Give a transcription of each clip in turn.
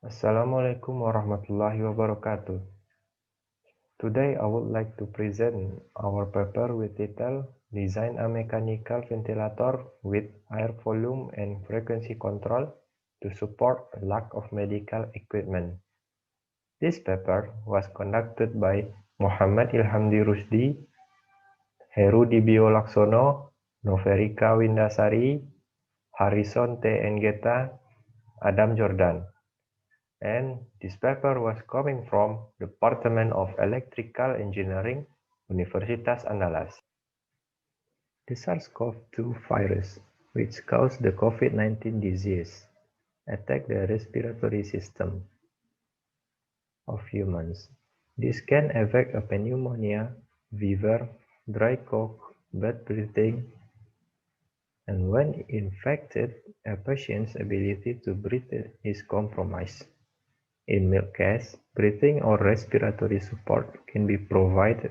Assalamualaikum warahmatullahi wabarakatuh. Today I would like to present our paper with title Design a mechanical ventilator with air volume and frequency control to support a lack of medical equipment. This paper was conducted by Muhammad Ilhamdi Rusdi, Heru Dibio Laksono, Noverika Windasari, Harrison T. Engeta, Adam Jordan. And this paper was coming from Department of Electrical Engineering, Universitas Andalas. The SARS-CoV-2 virus, which caused the COVID-19 disease, attacked the respiratory system of humans. This can affect a pneumonia, fever, dry cough, bad breathing, and when infected, a patient's ability to breathe is compromised. In milk case, breathing or respiratory support can be provided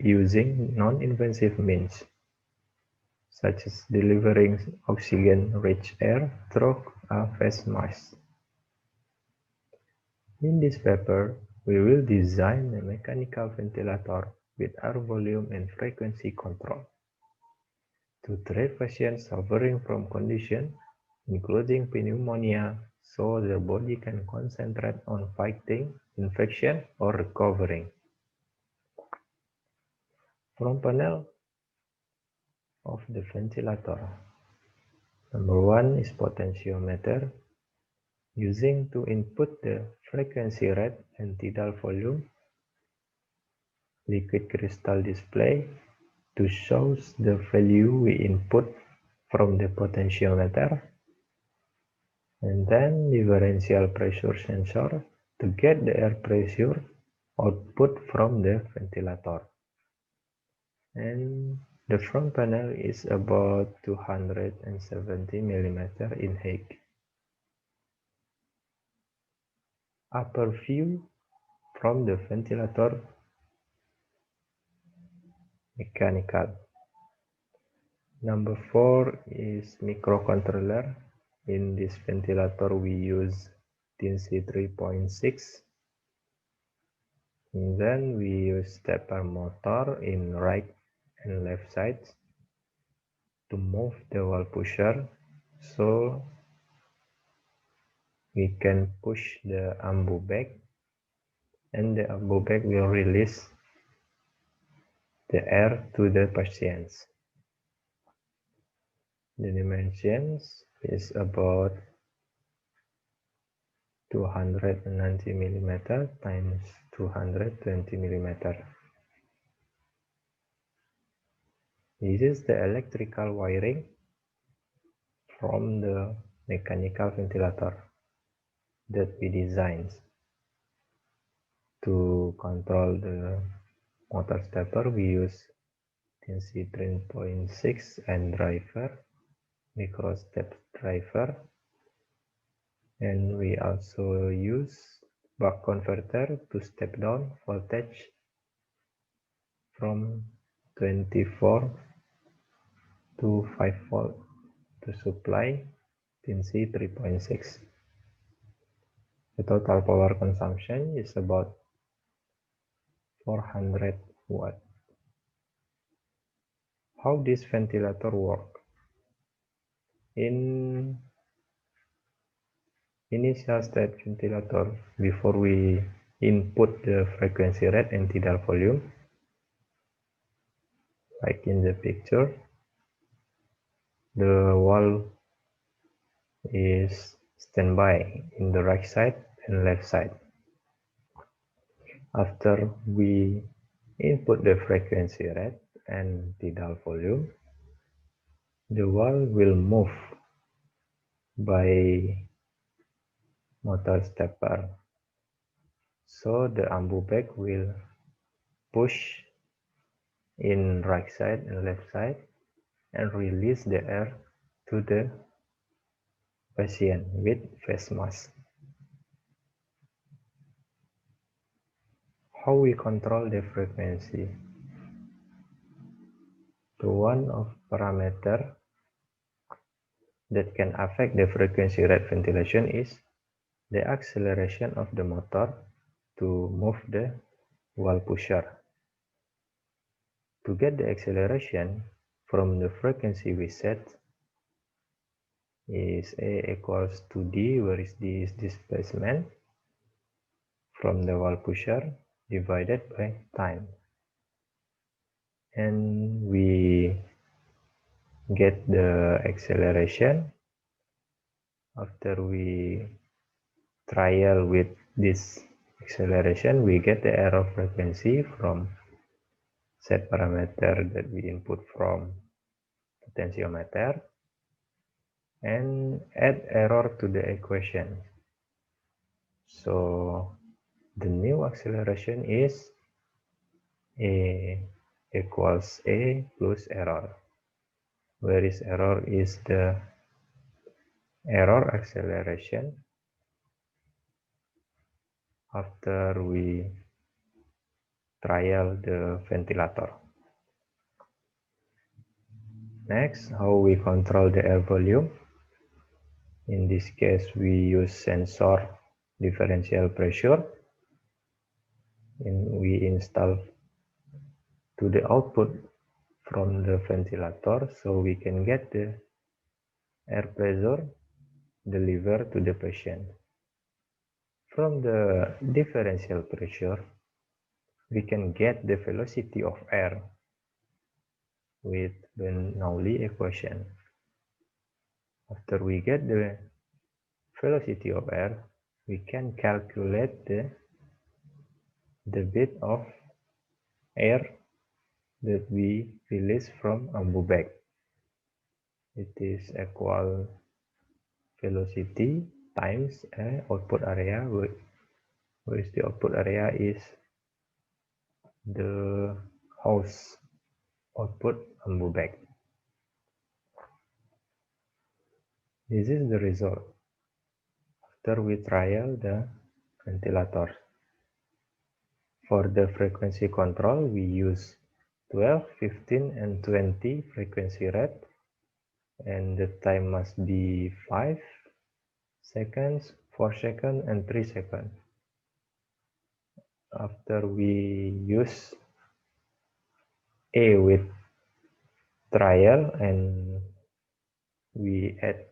using non-invasive means, such as delivering oxygen-rich air through a face mask. In this paper, we will design a mechanical ventilator with air volume and frequency control to treat patients suffering from conditions including pneumonia, so their body can concentrate on fighting infection or recovering. Front panel of the ventilator. Number 1 is potentiometer, using to input the frequency rate and tidal volume. Liquid crystal display to show the value we input from the potentiometer. And then differential pressure sensor to get the air pressure output from the ventilator. And the front panel is about 270 mm in height. Upper view from the ventilator mechanical. Number 4 is microcontroller. In this ventilator we use TNC 3.6. And then we use stepper motor in right and left sides to move the wall pusher, so we can push the ambu back, and the ambu back will release the air to the patients. The dimensions is about 290 mm times 220 mm. This is the electrical wiring from the mechanical ventilator that we designed. To control the motor stepper, we use TNC 3.6 and driver, micro step driver, and we also use buck converter to step down voltage from 24 to 5 volt to supply TNC 3.6. The total power consumption is about 400 watt. How this ventilator work? In initial state ventilator, before we input the frequency rate and tidal volume, like in the picture, the wall is standby in the right side and left side. After we input the frequency rate and tidal volume, the wall will move by motor stepper. So the ambu bag will push in right side and left side and release the air to the patient with face mask. How we control the frequency? The one of parameter that can affect the frequency rate ventilation is the acceleration of the motor to move the wall pusher. To get the acceleration from the frequency we set is A equals to D, where is D is displacement from the wall pusher divided by time. And we get the acceleration after we trial with this acceleration. We get the error frequency from set parameter that we input from potentiometer and add error to the equation. So the new acceleration is A equals A plus error, where is error is the error acceleration after we trial the ventilator. Next, how we control the air volume. In this case, we use sensor differential pressure, and we install to the output from the ventilator so we can get the air pressure delivered to the patient. From the differential pressure, we can get the velocity of air with Bernoulli equation. After we get the velocity of air, we can calculate the bit of air that we release from ambu bag. It is equal velocity times output area, where the output area is the hose output ambu bag. This is the result after we trial the ventilator. For the frequency control, we use 12, 15, and 20 frequency rate, and the time must be 5 seconds, 4 seconds, and 3 seconds. After we use A with trial and we add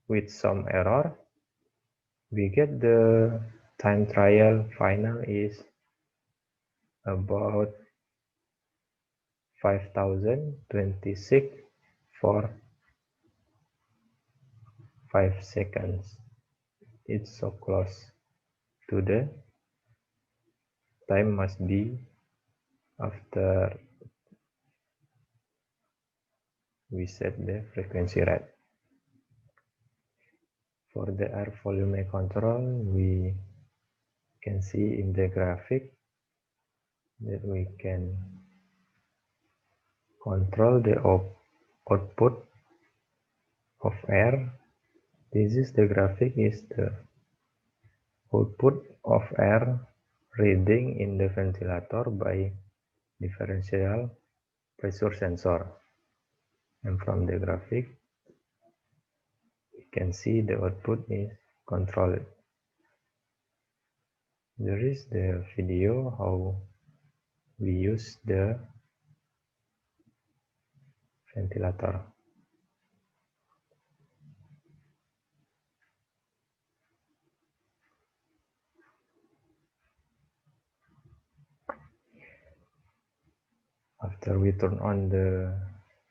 with some error, we get the time trial final is about 5026 for 5 seconds. It's so close to the time must be after we set the frequency rate. For the air volume control, we can see in the graphic that we can control the output of air. This is the graphic is the output of air reading in the ventilator by differential pressure sensor. And from the graphic, we can see the output is controlled. There is the video how we use the ventilator. After we turn on the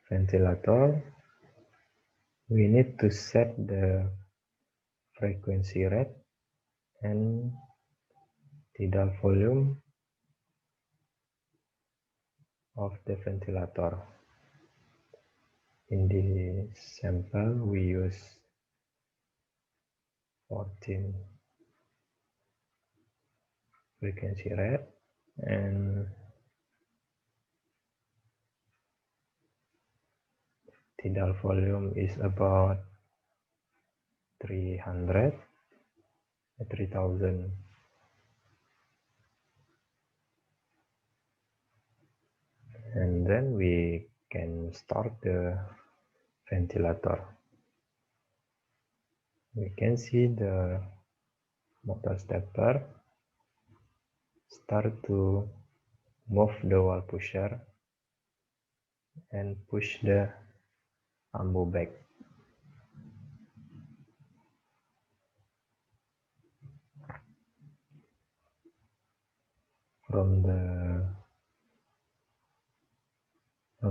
ventilator, we need to set the frequency rate and tidal volume of the ventilator. In this sample, we use 14 frequency rate and tidal volume is about 3000, and then we can start the ventilator. We can see the motor stepper start to move the wall pusher and push the bamboo back. From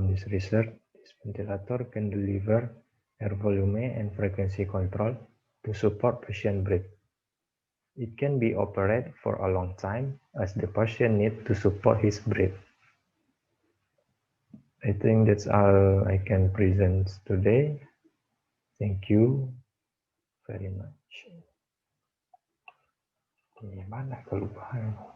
this research, this ventilator can deliver air volume and frequency control to support patient breath. It can be operated for a long time as the patient needs to support his breath. I think that's all I can present today. Thank you very much. Di mana kelupaan?